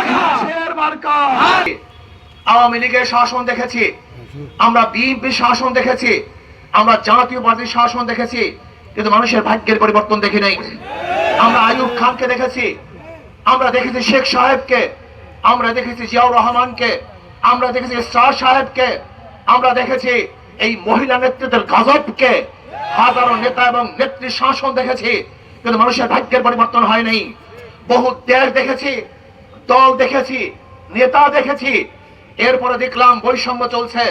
কিসের মার্কা? আওয়ামী লীগের শাসন দেখেছি, আমরা বিএনপির শাসন দেখেছি, আমরা জাতীয় পার্টির শাসন দেখেছি, কিন্তু মানুষের ভাগ্যের পরিবর্তন দেখি নাই। আমরা আইয়ুব খানকে দেখেছি, আমরা দেখেছি শেখ সাহেবকে, আমরা দেখেছি জিয়াউর রহমানকে, আমরা দেখেছি শাহ সাহেবকে, আমরা দেখেছি এই মহিলা নেতৃত্বের গজবকে, হাজারো নেতা এবং নেত্রীর শাসন দেখেছি, কিন্তু মানুষের ভাগ্যের পরিবর্তন হয় নাই। বহু দেশ দেখেছি, দল দেখেছি, নেতা দেখেছি, এরপরে দেখলাম বৈষম্য চলছে।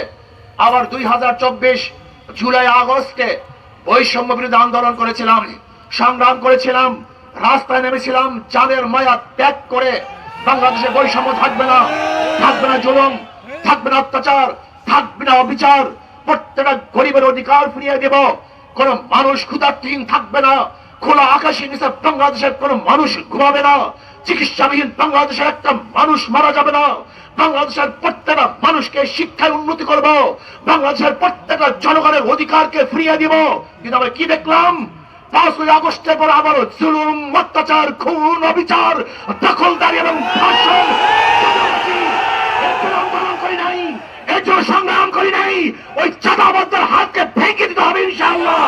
আবার 2024 জুলাই আগস্টে বৈষম্য বিরোধী আন্দোলন করেছিলাম, সংগ্রাম করেছিলাম, রাস্তায় নেমেছিলাম জানের মায়া ত্যাগ করে। বাংলাদেশে বৈষম্য থাকবে না, থাকবে না জুলুম, থাকবে না অত্যাচার, থাকবে না অবিচার, প্রত্যেকটা গরিবের অধিকার ফিরিয়ে দেব। কোন মানুষ ক্ষুধার্তহীন থাকবে না, খোলা আকাশের নিচে বাংলাদেশের কোন মানুষ ঘুমাবে না, চিকিৎসাবিহীন বাংলাদেশের একটা মানুষ মারা যাবে না, বাংলাদেশের প্রত্যেকটা মানুষকে শিক্ষায় উন্নতি করব, বাংলাদেশের প্রত্যেকটা জনগণের অধিকারকে ফিরিয়ে দিব। কিন্তু আমরা কি দেখলাম? 5ই আগস্টের পর আবারও জুলুম, অত্যাচার, খুন, অবিচার, দখলদারি এবং ধর্ষণ। আন্দোলন করি নাই, এর জন্য সংগ্রাম করি নাই, ওই চাঁদাবাজদের হাতকে ভেঙে দিতে হবে ইনশাআল্লাহ।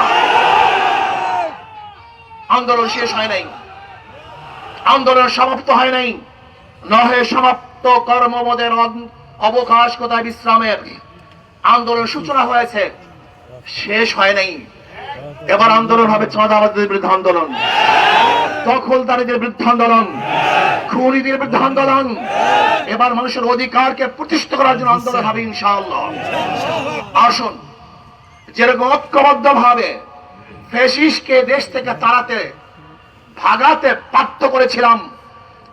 আন্দোলন শেষ হয় নাই, আন্দোলন সমাপ্ত হয় নাই, নহে সমাপ্ত কর্মমদের অবকাশ কোথায় বিশ্রামের। আন্দোলন সূচনা হয়েছে, শেষ হয় নাই। এবার আন্দোলন হবে চাঁদাবাজদের বিরুদ্ধে আন্দোলন, দখলদারীদের বিরুদ্ধে আন্দোলন, খুনিদের বিরুদ্ধে আন্দোলন। এবার মানুষের অধিকারকে প্রতিষ্ঠা করার জন্য আন্দোলন হবে ইনশাআল্লাহ। আসুন, যেরকম ঐক্যবদ্ধ ভাবে ফ্যাসিস্টকে দেশ থেকে তাড়াতে, ভাগাতে বাধ্য করেছিলাম,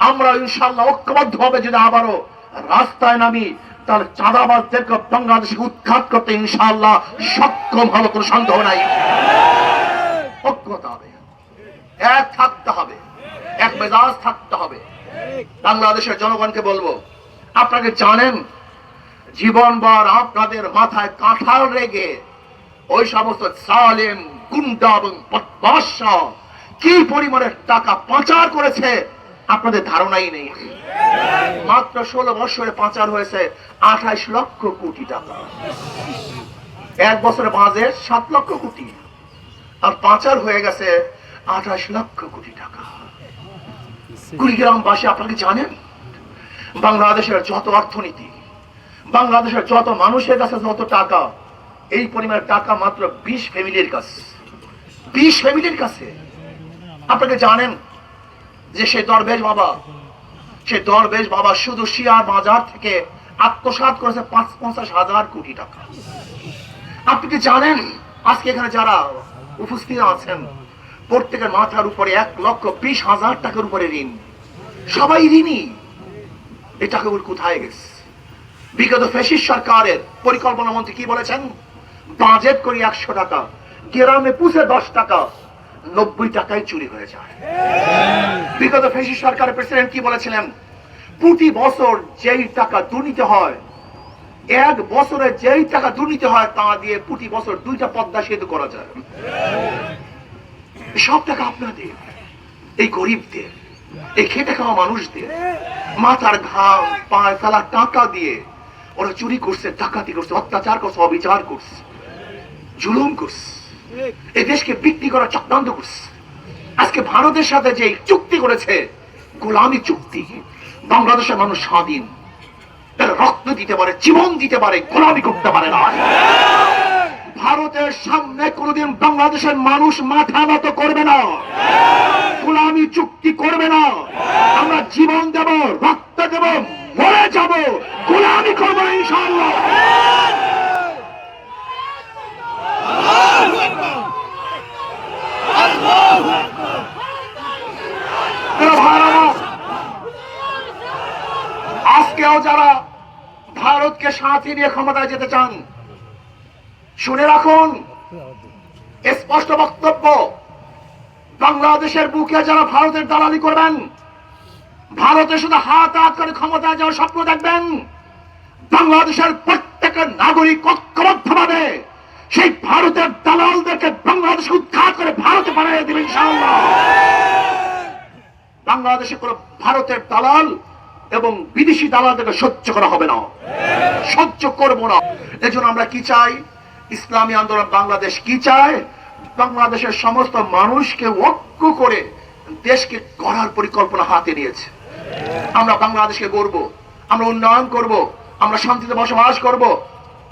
আমরা ইনশাআল্লাহ ঐক্যবদ্ধ ভাবে যদি আবারও রাস্তায় নামি, তাহলে চাঁদাবাজদেরকে বাংলাদেশে উৎখাত করতে ইনশাআল্লাহ সক্ষম হবে, কোনো সন্দেহ নাই। ঐক্যতা হবে, এক থাকতে হবে, এক মেজাজ থাকতে হবে। বাংলাদেশের জনগণকে বলবো, আপনাকে জানেন জীবনভর আপনাদের মাথায় কাঁঠাল রেগে ওই সমস্ত জালেম, গুন্ডা এবং বদমাশরা কি পরিমাণের টাকা পাচার করেছে আপনাদের ধারণাই নেই। মাত্র 16 বছরে পাচার হয়েছে 28 লক্ষ কোটি টাকা। এক বছরে বাজে 7 লক্ষ কোটি, আর পাচার হয়ে গেছে 28 লক্ষ কোটি টাকা। কুড়িগ্রামবাসী আপনাকে জানেন, বাংলাদেশের যত অর্থনীতি, বাংলাদেশের যত মানুষের কাছে যত টাকা, এই পরিমাণ টাকা মাত্র 20 ফ্যামিলির কাছে, 20 ফ্যামিলির কাছে। আপনাকে জানেন যে সেই দরবেশ বাবা শুধু শেয়ার বাজার থেকে আত্মসাৎ করেছে 50,000 কোটি টাকা। আপনি কি জানেন আজকে এখানে যারা উপস্থিত আছেন প্রত্যেকের মাথার উপরে 1,20,000 টাকার উপরে ঋণ, সবাই ঋণী। এই টাকাগুলো কোথায় গেছে? বিগত ফ্যাসিস্ট সরকারের পরিকল্পনা মন্ত্রী কি বলেছেন? বাজেট করি 100 টাকা, গ্রামে পুষে 10 টাকা, 90 টাকায় চুরি হয়ে যায়। বিগত ফ্যাসিস্ট সরকারের প্রেসিডেন্ট কি বলেছিলেন? প্রতি বছর যেই টাকা দুর্নীতি হয়, এক বছরে যেই টাকা দুর্নীতি হয়, তা দিয়ে প্রতি বছর 2টা পদ্মা সেতু করা যায়। সব টাকা আপনাদের, এই গরিবদের, এই খেটে খাওয়া মানুষদের মাথার ঘাম পায়ে ফেলা টাকা দিয়ে ওরা চুরি করছে, ডাকাতি করছে, অত্যাচার করছে, অবিচার করছে, জুলুম করছে, এই দেশকে বিক্রি করার চক্রান্ত করছে। আজকে ভারতের সাথে যে চুক্তি করেছে, গোলামি চুক্তি, বাংলাদেশের মানুষ স্বাধীন, রক্ত দিতে পারে, জীবন দিতে পারে, গোলামি করতে পারে না। ভারতের সামনে কোনোদিন বাংলাদেশের মানুষ মাথা নত করবে না, গোলামি চুক্তি করবে না। আমরা জীবন দেব, রক্ত দেব, মরে যাব, গোলামি করবো ইনশাআল্লাহ। আজকেও যারা ভারতকে সাথে নিয়ে ক্ষমতায় যেতে চান, শুনে রাখুন স্পষ্ট বক্তব্য, বাংলাদেশের বুকে যারা ভারতের দালালি করবেন, ভারতে শুধু হাত হাত করে ক্ষমতায় যাওয়ার স্বপ্ন দেখবেন, বাংলাদেশের প্রত্যেকের নাগরিক ঐক্যবদ্ধভাবে সেই ভারতের দালালদেরকে বাংলাদেশ উৎখাত করে ভারতে পাঠিয়ে দেবেন ইনশাআল্লাহ। বাংলাদেশে কোন ভারতের দালাল এবং বিদেশি দালালদেরকে সহ্য করা হবে না, সহ্য করব না। এজন্য আমরা কি চাই? ইসলামী আন্দোলন বাংলাদেশ কি চায়? বাংলাদেশের সমস্ত মানুষকে ঐক্য করে দেশকে গড়ার পরিকল্পনা হাতে নিয়েছে। আমরা বাংলাদেশকে গড়ব, আমরা উন্নয়ন করব, আমরা শান্তিতে বসবাস করব,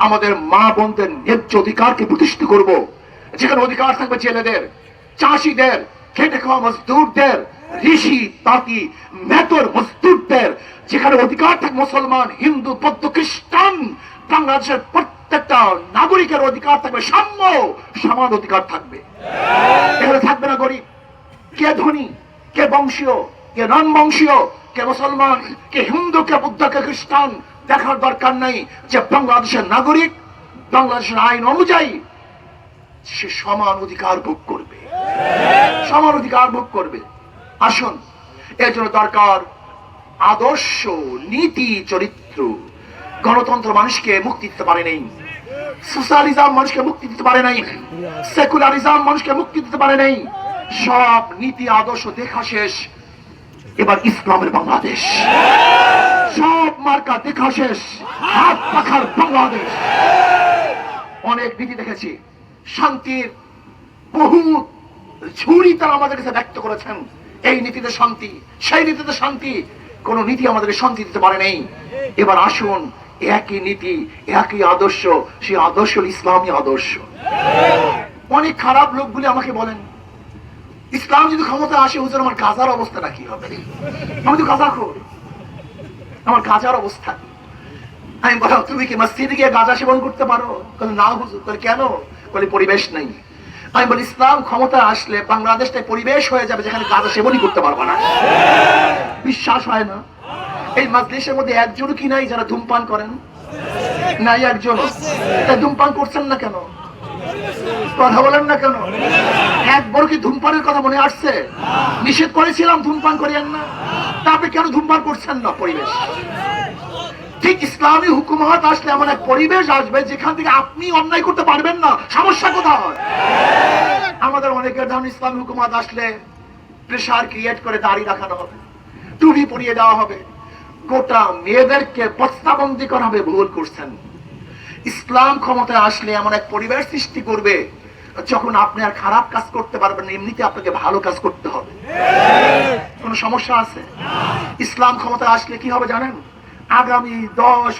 আমাদের মা বোনদের ন্যায্য অধিকারকে প্রতিষ্ঠিত করব। যেখানে অধিকার থাকবে ছেলেদের, চাষিদের, খেটে খাওয়া মজদুরদের, ঋষি তাঁতি মেতর মজদুরদের, যেখানে অধিকার থাকবে মুসলমান, হিন্দু, বৌদ্ধ, খ্রিস্টান, বাংলাদেশের প্রত্যেকটা নাগরিকের অধিকার থাকবে, সাম্য সমান অধিকার থাকবে। এখানে থাকবে না গরিব, কে ধনী, কে বংশীয়, কে নন বংশীয়, কে মুসলমান, কে হিন্দু, কে বৌদ্ধ, কে খ্রিস্টান, দেখার দরকার নাই। যে বাংলাদেশের নাগরিক, বাংলাদেশের আইন অনুযায়ী সে সমান অধিকার ভোগ করবে, সমান অধিকার ভোগ করবে। আসুন, এর জন্য দরকার আদর্শ, নীতি, চরিত্র। গণতন্ত্র মানুষকে মুক্তি দিতে পারে নাই, সোশ্যালিজম মানুষকে মুক্তি দিতে পারে নাই, সেকুলারিজম মানুষকে মুক্তি দিতে পারে নাই। সব নীতি আদর্শ দেখা শেষ, এবার ইসলামের বাংলাদেশ। সব মার্কা দেখা শেষ, হাত পাখার বাংলাদেশ। অনেক নীতি দেখেছি, শান্তির বহু ঝুড়ি তারা আমাদের কাছে ব্যক্ত করেছেন। এই নীতিতে শান্তি, সেই নীতিতে শান্তি, কোন নীতি আমাদেরকে শান্তি দিতে পারে নাই। এবার আসুন, একই নীতি, একই আদর্শ, সেই আদর্শ ইসলামী আদর্শ। অনেক খারাপ লোকগুলি আমাকে বলেন, ইসলাম যদি ক্ষমতা আসে, হুজুর আমার গাজার অবস্থাটা কি হবে? আমি তো গাজা করি, আমার গাজার অবস্থা। আমি বললাম, তুমি কি মসজিদে গিয়ে গাঁজা সেবন করতে পারো? না হুজুর। কেন? বলে পরিবেশ নেই। আমি বলি, ইসলাম ক্ষমতা আসলে বাংলাদেশটা পরিবেশ হয়ে যাবে যেখানে গাঁজা সেবনই করতে পারবে না। বিশ্বাস হয় না? এই মাজলিসের মধ্যে একজনও কি নাই যারা ধূমপান করেন? নাই একজন। ধূমপান করছেন না কেন? কথা বলেন না কেন? একবার কি ধূমপানের কথা মনে আসছে? নিষেধ করেছিলাম ধূমপান করিয়েন না, তা আপনি কেন ধূমপান করছেন না? পরিবেশ। ঠিক ইসলামী হুকুমত আসলে এমন এক পরিবেশ আসবে যেখান থেকে আপনি অন্যায় করতে পারবেন না। সমস্যা কোথায়? আমাদের অনেকের ধারণা ইসলামী হুকুমত আসলে প্রেশার ক্রিয়েট করে দাড়ি রাখানো হবে, টুপি পরিয়ে দেওয়া হবে, গোটা মেয়েদেরকে বস্তাবন্দি করা হবে। ভুল করছেন। ইসলাম ক্ষমতায় আসলে এমন এক পরিবেশ সৃষ্টি করবে যখন আপনি আর খারাপ কাজ করতে পারবেন না, এমনিতে আপনাকে ভালো কাজ করতে হবে। কোন সমস্যা আছে? ইসলাম ক্ষমতায় আসলে কি হবে জানেন? আগামী 10